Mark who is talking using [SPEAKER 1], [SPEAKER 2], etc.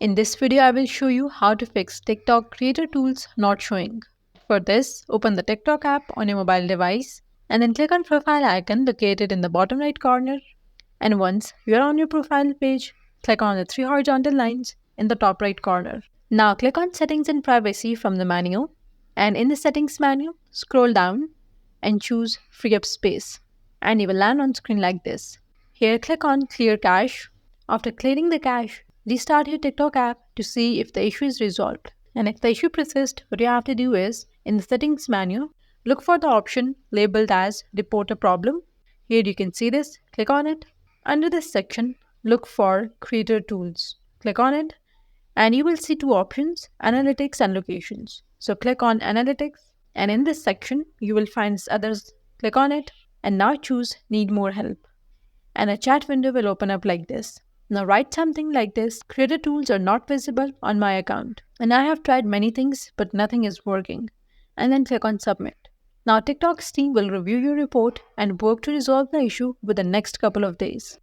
[SPEAKER 1] In this video, I will show you how to fix TikTok creator tools not showing. For this, open the TikTok app on your mobile device and then click on profile icon located in the bottom right corner. And once you are on your profile page, click on the three horizontal lines in the top right corner. Now click on settings and privacy from the menu, and in the settings menu, scroll down and choose free up space, and you will land on screen like this. Here click on clear cache. After clearing the cache, restart your TikTok app to see if the issue is resolved. And if the issue persists, what you have to do is, in the settings menu, look for the option labeled as report a problem. Here you can see this, click on it. Under this section, look for creator tools. Click on it and you will see two options, analytics and locations. So click on analytics, and in this section you will find others. Click on it and now choose need more help, and a chat window will open up like this. Now write something like this: creator tools are not visible on my account and I have tried many things but nothing is working, and then click on submit. Now TikTok's team will review your report and work to resolve the issue within the next couple of days.